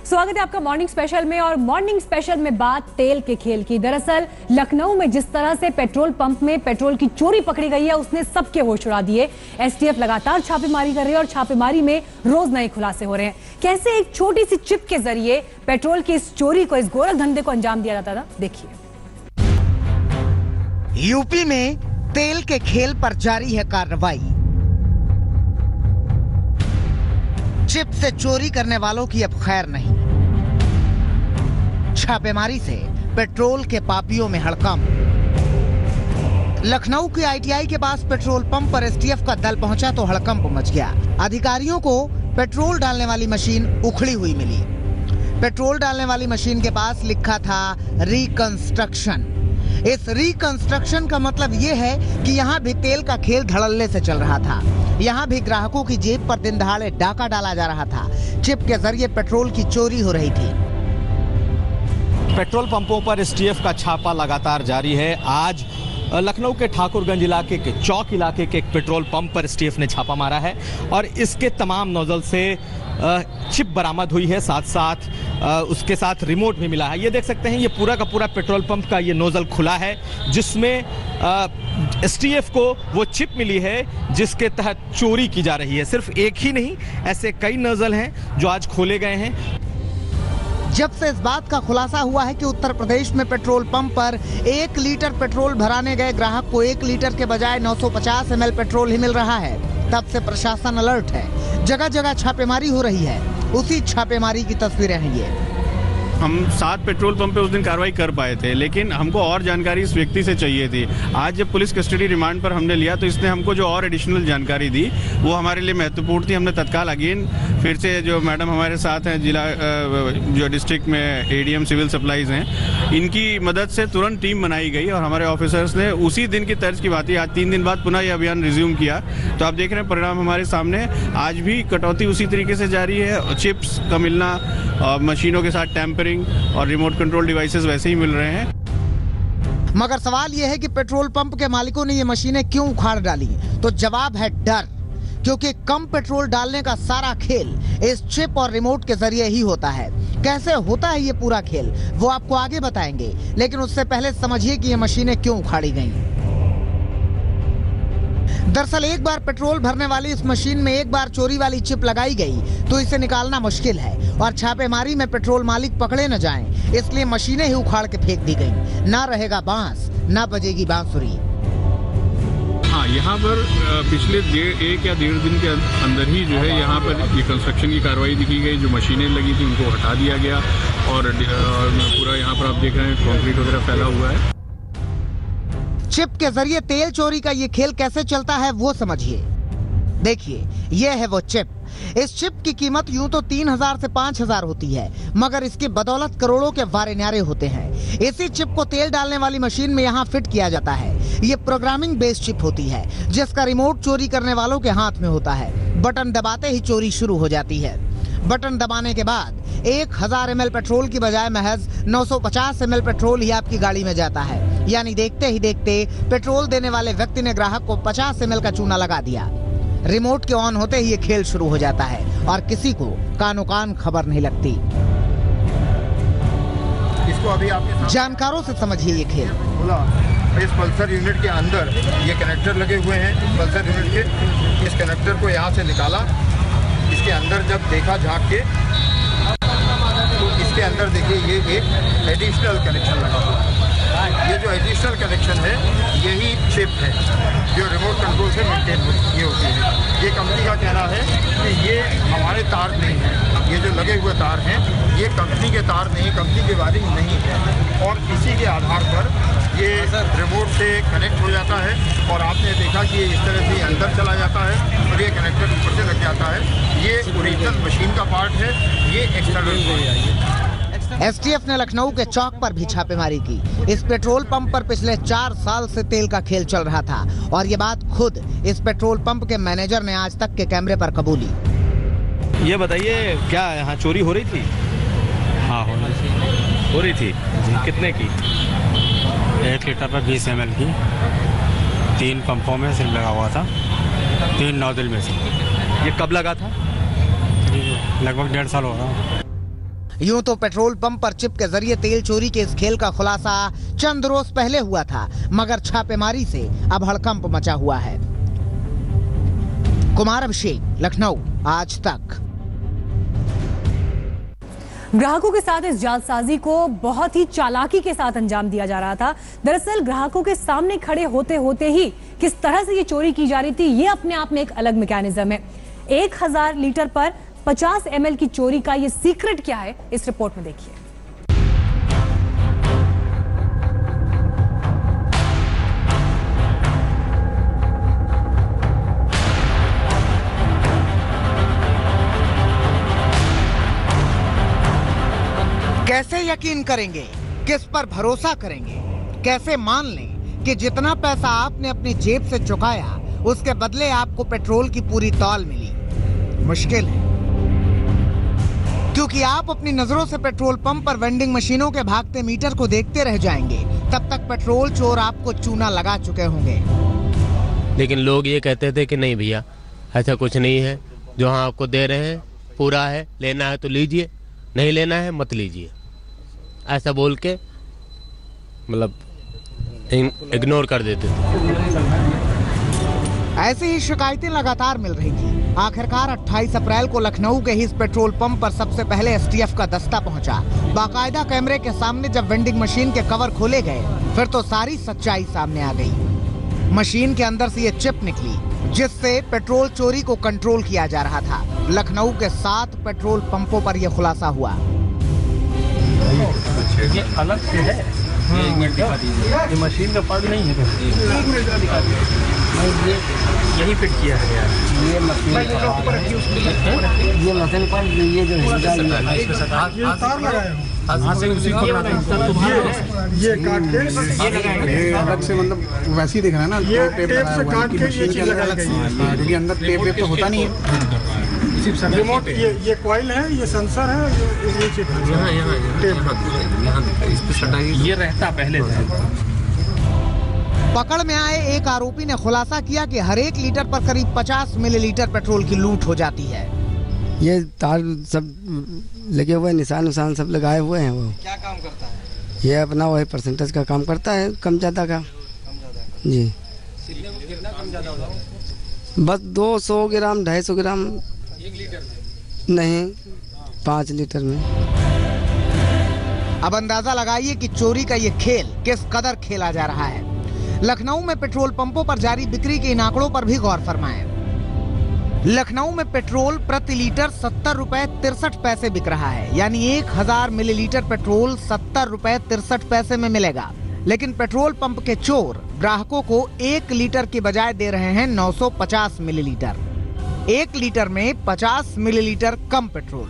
स्वागत है आपका मॉर्निंग स्पेशल में। और मॉर्निंग स्पेशल में बात तेल के खेल की। दरअसल लखनऊ में जिस तरह से पेट्रोल पंप में पेट्रोल की चोरी पकड़ी गई है उसने सबके होश उड़ा दिए। एसटीएफ लगातार छापेमारी कर रही है और छापेमारी में रोज नए खुलासे हो रहे हैं। कैसे एक छोटी सी चिप के जरिए पेट्रोल की इस चोरी को, इस गोरख धंधे को अंजाम दिया जाता था, देखिए। यूपी में तेल के खेल पर जारी है कार्रवाई। चिप से चोरी करने वालों की अब खैर नहीं। छापेमारी से पेट्रोल के पापियों में हड़कंप। लखनऊ के आईटीआई के पास पेट्रोल पंप पर एसटीएफ का दल पहुंचा तो हड़कंप मच गया। अधिकारियों को पेट्रोल डालने वाली मशीन उखड़ी हुई मिली। पेट्रोल डालने वाली मशीन के पास लिखा था रिकंस्ट्रक्शन। इस रिकंस्ट्रक्शन का मतलब ये है कि यहाँ भी तेल का खेल धड़ल्ले से चल रहा था। यहाँ भी ग्राहकों की जेब पर दिन दहाड़े डाका डाला जा रहा था। चिप के जरिए पेट्रोल की चोरी हो रही थी। पेट्रोल पंपों पर एसटीएफ का छापा लगातार जारी है। आज लखनऊ के ठाकुरगंज इलाके के चौक इलाके के एक पेट्रोल पंप पर एसटीएफ ने छापा मारा है और इसके तमाम नोजल से चिप बरामद हुई है। साथ साथ उसके साथ रिमोट भी मिला है। ये देख सकते हैं, ये पूरा का पूरा पेट्रोल पंप का ये नोजल खुला है जिसमें एसटीएफ को वो चिप मिली है जिसके तहत चोरी की जा रही है। सिर्फ एक ही नहीं, ऐसे कई नोजल हैं जो आज खोले गए हैं। जब से इस बात का खुलासा हुआ है कि उत्तर प्रदेश में पेट्रोल पंप पर 1 लीटर पेट्रोल भराने गए ग्राहक को 1 लीटर के बजाय 950 ml पेट्रोल ही मिल रहा है, तब से प्रशासन अलर्ट है। जगह जगह छापेमारी हो रही है। उसी छापेमारी की तस्वीरें हैं ये। हम 7 पेट्रोल पंप पे उस दिन कार्रवाई कर पाए थे, लेकिन हमको और जानकारी इस व्यक्ति से चाहिए थी। आज जब पुलिस कस्टडी रिमांड पर हमने लिया तो इसने हमको जो और एडिशनल जानकारी दी वो हमारे लिए महत्वपूर्ण थी। हमने तत्काल अगेन फिर से जो मैडम हमारे साथ हैं जिला जो डिस्ट्रिक्ट में एडीएम सिविल सप्लाईज हैं, इनकी मदद से तुरंत टीम बनाई गई और हमारे ऑफिसर्स ने उसी दिन की तर्ज की बात ही आज 3 दिन बाद पुनः यह अभियान रिज्यूम किया। तो आप देख रहे हैं परिणाम हमारे सामने। आज भी कटौती उसी तरीके से जारी है। चिप्स का मिलना, मशीनों के साथ टैंपरिंग और रिमोट कंट्रोल डिवाइसेस वैसे ही मिल रहे हैं। मगर सवाल यह है कि पेट्रोल पंप के मालिकों ने ये मशीनें क्यों उखाड़ डाली? तो जवाब है डर, क्योंकि कम पेट्रोल डालने का सारा खेल इस चिप और रिमोट के जरिए ही होता है। कैसे होता है ये पूरा खेल वो आपको आगे बताएंगे, लेकिन उससे पहले समझिए कि ये मशीनें क्यों उखाड़ी गईं। दरअसल एक बार पेट्रोल भरने वाली इस मशीन में एक बार चोरी वाली चिप लगाई गई तो इसे निकालना मुश्किल है और छापेमारी में पेट्रोल मालिक पकड़े न जाएं, इसलिए मशीनें ही उखाड़ के फेंक दी गईं। ना रहेगा बांस, ना बजेगी बांसुरी। हाँ, यहाँ पर पिछले 1 या 1.5 दिन के अंदर ही जो है यहाँ पर ये कंस्ट्रक्शन की कार्रवाई की गई। जो मशीनें लगी थी उनको हटा दिया गया और पूरा यहाँ पर आप देख रहे हैं कंक्रीट वगैरह फैला हुआ है। चिप के जरिए तेल चोरी का ये खेल कैसे चलता है वो समझिए। देखिए, ये है वो चिप। इस चिप की कीमत यूं तो 3000 से 5000 होती है, मगर इसकी बदौलत करोड़ों के वारे न्यारे होते हैं। इसी चिप को तेल डालने वाली मशीन में यहाँ फिट किया जाता है। ये प्रोग्रामिंग बेस्ड चिप होती है जिसका रिमोट चोरी करने वालों के हाथ में होता है। बटन दबाते ही चोरी शुरू हो जाती है। बटन दबाने के बाद 1000 ml पेट्रोल की बजाय महज 950 ml पेट्रोल ही आपकी गाड़ी में जाता है। यानी देखते ही देखते पेट्रोल देने वाले व्यक्ति ने ग्राहक को 50 ml का चूना लगा दिया। रिमोट के ऑन होते ही ये खेल शुरू हो जाता है और किसी को कानो कान खबर नहीं लगती। इसको अभी आपने जानकारों से समझिए ये खेल। इस पल्सर यूनिट के अंदर ये कनेक्टर लगे हुए हैं। पल्सर यूनिट के इस कनेक्टर को यहाँ से निकाला। इसके अंदर जब देखा झाँक के तो इसके अंदर देखिए ये एक एडिशनल कनेक्शन लगा हुआ है। ये जो एडिशनल कनेक्शन है यही चिप है जो रिमोट कंट्रोल से मेंटेन होती है। ये कंपनी का कहना है कि ये हमारे तार नहीं है, ये जो लगे हुए तार हैं ये कंपनी के तार नहीं, कंपनी की वायरिंग नहीं है और इसी के आधार पर ये रिमोट से कनेक्ट हो जाता है और आपने देखा कि ये इस तरह से अंदर चला जाता है और ये कनेक्टर ऊपर से लग जाता है। ये ओरिजिनल मशीन का पार्ट है, ये एक्सटर्नल है। एसटीएफ ने लखनऊ के चौक पर भी छापेमारी की। इस पेट्रोल पंप पर पिछले 4 साल से तेल का खेल चल रहा था और ये बात खुद इस पेट्रोल पंप के मैनेजर ने आज तक के कैमरे पर कबूली। ये बताइए, क्या यहाँ चोरी हो रही थी? हाँ, हो रही थी। कितने की? 1 लीटर पर 20 ml की 3 पंपों में सिर्फ लगा हुआ था, 3 नोजल में से। ये कब लगा था? लगभग 1.5 साल हो रहा। यूं तो पेट्रोल पंप पर चिप के जरिए तेल चोरी के इस खेल का खुलासा चंद रोज पहले हुआ था, मगर छापेमारी से अब हड़कंप मचा हुआ है। कुमार अभिषेक, लखनऊ, आज तक। ग्राहकों के साथ इस जालसाजी को बहुत ही चालाकी के साथ अंजाम दिया जा रहा था। दरअसल ग्राहकों के सामने खड़े होते होते ही किस तरह से ये चोरी की जा रही थी, ये अपने आप में एक अलग मैकेनिज्म है। 1000 लीटर पर 50 ml की चोरी का ये सीक्रेट क्या है, इस रिपोर्ट में देखिए। कैसे यकीन करेंगे, किस पर भरोसा करेंगे, कैसे मान लें कि जितना पैसा आपने अपनी जेब से चुकाया उसके बदले आपको पेट्रोल की पूरी तौल मिली? मुश्किल है, क्योंकि आप अपनी नजरों से पेट्रोल पंप पर वेंडिंग मशीनों के भागते मीटर को देखते रह जाएंगे। तब तक पेट्रोल चोर आपको चूना लगा चुके होंगे। लेकिन लोग ये कहते थे कि नहीं भैया, ऐसा कुछ नहीं है, जो हाँ आपको दे रहे हैं पूरा है, लेना है तो लीजिए, नहीं लेना है मत लीजिए, ऐसा बोल के मतलब इग्नोर कर देते थे। ऐसी ही शिकायतें लगातार मिल रही थी। आखिरकार 28 अप्रैल को लखनऊ के ही इस पेट्रोल पंप पर सबसे पहले एसटीएफ का दस्ता पहुंचा। बाकायदा कैमरे के सामने जब वेंडिंग मशीन के कवर खोले गए, फिर तो सारी सच्चाई सामने आ गई। मशीन के अंदर से ये चिप निकली, जिससे पेट्रोल चोरी को कंट्रोल किया जा रहा था। लखनऊ के 7 पेट्रोल पंपों पर यह खुलासा हुआ। ये अलग से है, ये मशीन का पार्ट नहीं है, ये यही फिट किया है यार। ये मशीन पार्ट, ये जो ये काट के ये अलग से मतलब वैसे ही दिख रहा है ना, ये टेप से काट के ये चीज लगाई गई है, क्योंकि अंदर टेप तो होता नहीं है। रिमोट ये कॉइल है, ये सेंसर है, ये चिप है, ये रहता पहले था। पकड़ में आए एक आरोपी ने खुलासा किया कि हर 1 लीटर पर करीब 50 मिलीलीटर पेट्रोल की लूट हो जाती है। ये तार सब लगे हुए, निशान उशान सब लगाए हुए हैं। वो क्या काम करता है? ये अपना वही परसेंटेज का काम करता है, कम ज्यादा का। जी कितना कम ज्यादा होगा? बस 200 ग्राम 250 ग्राम, 1 लीटर नहीं 5 लीटर में। अब अंदाजा लगाइए कि चोरी का ये खेल किस कदर खेला जा रहा है। लखनऊ में पेट्रोल पंपों पर जारी बिक्री के इन आंकड़ों पर भी गौर फरमाएं। लखनऊ में पेट्रोल प्रति लीटर 70 रुपए 63 पैसे बिक रहा है, यानी 1000 मिलीलीटर पेट्रोल 70 रुपए 63 पैसे में मिलेगा। लेकिन पेट्रोल पंप के चोर ग्राहकों को 1 लीटर की बजाय दे रहे हैं 950 मिलीलीटर। 1 लीटर में 50 मिलीलीटर कम पेट्रोल।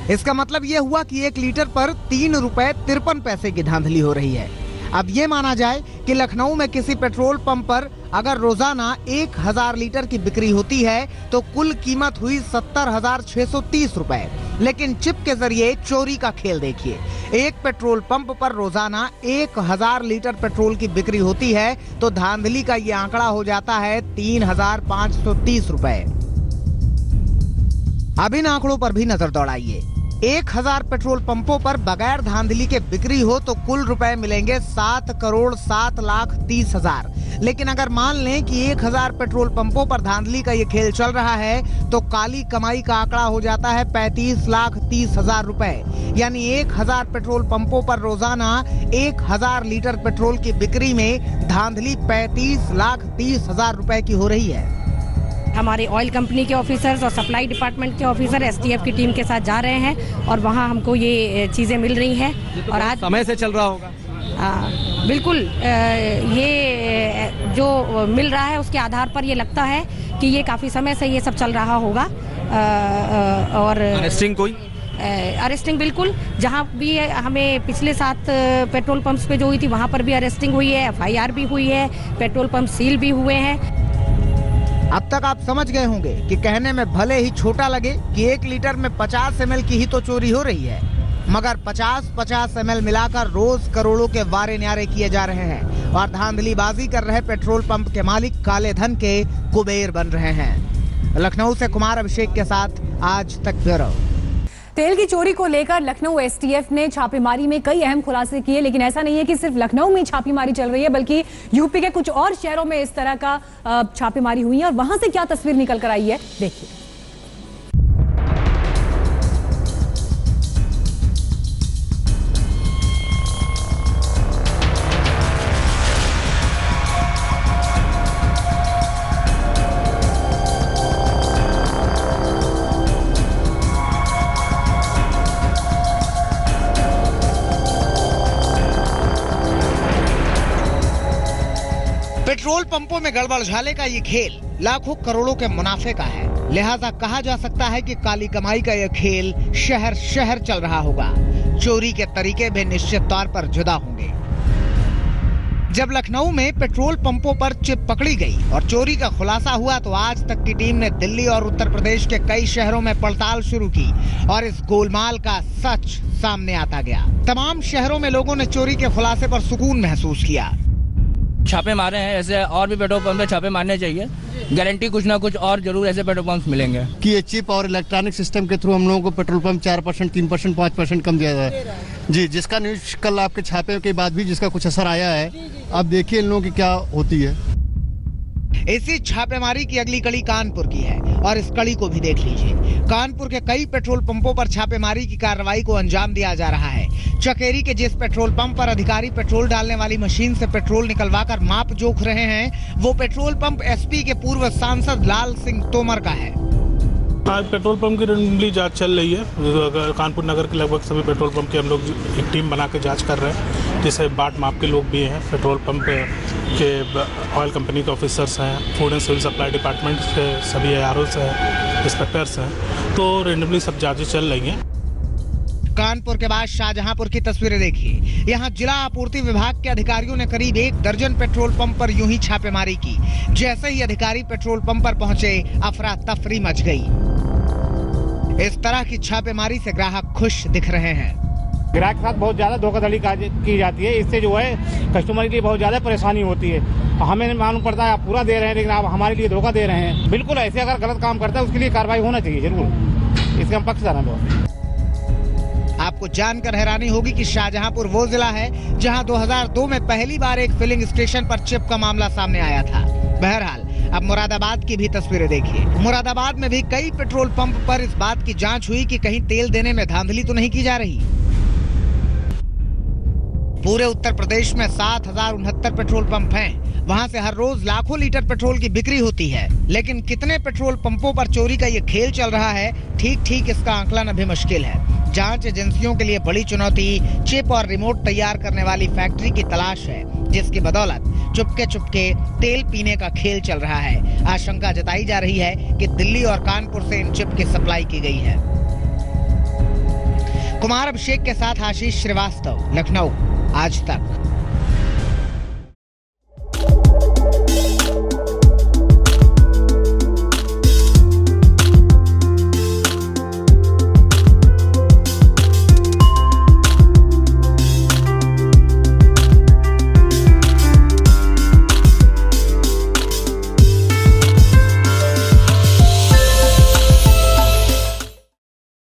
इसका मतलब यह हुआ कि 1 लीटर पर 3 रुपए 53 पैसे की धांधली हो रही है। अब ये माना जाए कि लखनऊ में किसी पेट्रोल पंप पर अगर रोजाना 1000 लीटर की बिक्री होती है तो कुल कीमत हुई 70,630 रुपए। लेकिन चिप के जरिए चोरी का खेल देखिए। एक पेट्रोल पंप पर रोजाना 1000 लीटर पेट्रोल की बिक्री होती है तो धांधली का ये आंकड़ा हो जाता है 3,530 रुपए। अब इन आंकड़ों पर भी नजर दौड़ाइए। 1000 पेट्रोल पंपों पर बगैर धांधली के बिक्री हो तो कुल रुपए मिलेंगे 7,07,30,000। लेकिन अगर मान लें कि 1000 पेट्रोल पंपों पर धांधली का ये खेल चल रहा है तो काली कमाई का आंकड़ा हो जाता है 35,30,000 रुपए। यानी 1000 पेट्रोल पंपों पर रोजाना 1000 लीटर पेट्रोल की बिक्री में धांधली 35,30,000 रुपए की हो रही है। हमारे ऑयल कंपनी के ऑफिसर्स और सप्लाई डिपार्टमेंट के ऑफिसर एसटीएफ की टीम के साथ जा रहे हैं और वहाँ हमको ये चीज़ें मिल रही हैं। और आज समय से चल रहा होगा। बिल्कुल, ये जो मिल रहा है उसके आधार पर ये लगता है कि ये काफ़ी समय से ये सब चल रहा होगा। और अरेस्टिंग कोई अरेस्टिंग बिल्कुल, जहाँ भी हमें पिछले 7 पेट्रोल पंप्स पे जो हुई थी वहाँ पर भी अरेस्टिंग हुई है, FIR भी हुई है, पेट्रोल पंप सील भी हुए हैं। अब तक आप समझ गए होंगे कि कहने में भले ही छोटा लगे कि 1 लीटर में 50 ml की ही तो चोरी हो रही है, मगर 50-50 ml मिलाकर रोज करोड़ों के वारे न्यारे किए जा रहे हैं और धांधलीबाजी कर रहे पेट्रोल पंप के मालिक काले धन के कुबेर बन रहे हैं। लखनऊ से कुमार अभिषेक के साथ आज तक ब्यूरो। तेल की चोरी को लेकर लखनऊ एसटीएफ ने छापेमारी में कई अहम खुलासे किए, लेकिन ऐसा नहीं है कि सिर्फ लखनऊ में छापेमारी चल रही है, बल्कि यूपी के कुछ और शहरों में इस तरह का छापेमारी हुई है। और वहां से क्या तस्वीर निकल कर आई है, देखिए। पेट्रोल पंपों में गड़बड़ झाले का ये खेल लाखों करोड़ों के मुनाफे का है, लिहाजा कहा जा सकता है कि काली कमाई का यह खेल शहर शहर चल रहा होगा। चोरी के तरीके भी निश्चित तौर पर जुदा होंगे। जब लखनऊ में पेट्रोल पंपों पर चिप पकड़ी गई और चोरी का खुलासा हुआ, तो आज तक की टीम ने दिल्ली और उत्तर प्रदेश के कई शहरों में पड़ताल शुरू की और इस गोलमाल का सच सामने आता गया। तमाम शहरों में लोगों ने चोरी के खुलासे पर सुकून महसूस किया। छापे मारे हैं, ऐसे और भी पेट्रोल पंप पे छापे मारने चाहिए। गारंटी कुछ ना कुछ और जरूर ऐसे पेट्रोल पंप मिलेंगे कि ये चिप और इलेक्ट्रॉनिक सिस्टम के थ्रू हम लोगों को पेट्रोल पंप 4%, 3%, 5% कम दिया जाए जी, जिसका न्यूज कल आपके छापे के बाद भी जिसका कुछ असर आया है। अब देखिए इन लोगों की क्या होती है। इसी छापेमारी की अगली कड़ी कानपुर की है और इस कड़ी को भी देख लीजिए। कानपुर के कई पेट्रोल पंपों पर छापेमारी की कार्रवाई को अंजाम दिया जा रहा है। चकेरी के जिस पेट्रोल पंप पर अधिकारी पेट्रोल डालने वाली मशीन से पेट्रोल निकलवाकर माप जोख रहे हैं, वो पेट्रोल पंप एसपी के पूर्व सांसद लाल सिंह तोमर का है। आज पेट्रोल पंप की रैंडमली जांच चल रही है। कानपुर नगर के लगभग सभी पेट्रोल पंप की हम लोग एक टीम बना के जांच कर रहे हैं, जिससे बाट माप के लोग भी हैं, पेट्रोल पंप के ऑयल कंपनी के ऑफिसर्स हैं, food and civil supply department के सभी AROs हैं, इंस्पेक्टर्स हैं, तो रैंडमली सब जांचें चल रही हैं। कानपुर के बाद शाहजहांपुर की तस्वीरें देखिए। यहाँ जिला आपूर्ति विभाग के अधिकारियों ने करीब 1 दर्जन पेट्रोल पंप पर यूं ही छापेमारी की। जैसे ही अधिकारी पेट्रोल पंप पर पहुंचे, अफरा तफरी मच गई। इस तरह की छापेमारी से ग्राहक खुश दिख रहे हैं। ग्राहक के साथ बहुत ज्यादा धोखाधड़ी की जाती है, इससे जो है कस्टमर के लिए बहुत ज्यादा परेशानी होती है। हमें मालूम पड़ता है आप पूरा दे रहे हैं, लेकिन आप हमारे लिए धोखा दे रहे हैं। बिल्कुल ऐसे अगर गलत काम करता है उसके लिए कार्रवाई होना चाहिए जरूर, इसके हम पक्षधर हैं बहुत। आपको जानकर हैरानी होगी कि शाहजहांपुर वो जिला है जहां 2002 में पहली बार एक फिलिंग स्टेशन पर चिप का मामला सामने आया था। बहरहाल अब मुरादाबाद की भी तस्वीरें देखिए। मुरादाबाद में भी कई पेट्रोल पंप पर इस बात की जांच हुई कि कहीं तेल देने में धांधली तो नहीं की जा रही। पूरे उत्तर प्रदेश में 7069 पेट्रोल पंप हैं। वहां से हर रोज लाखों लीटर पेट्रोल की बिक्री होती है, लेकिन कितने पेट्रोल पंपों पर चोरी का ये खेल चल रहा है, ठीक इसका आंकलन अभी मुश्किल है। जांच एजेंसियों के लिए बड़ी चुनौती चिप और रिमोट तैयार करने वाली फैक्ट्री की तलाश है, जिसकी बदौलत चुपके तेल पीने का खेल चल रहा है। आशंका जताई जा रही है कि दिल्ली और कानपुर से इन चिप की सप्लाई की गई है। कुमार अभिषेक के साथ आशीष श्रीवास्तव, लखनऊ, आज तक।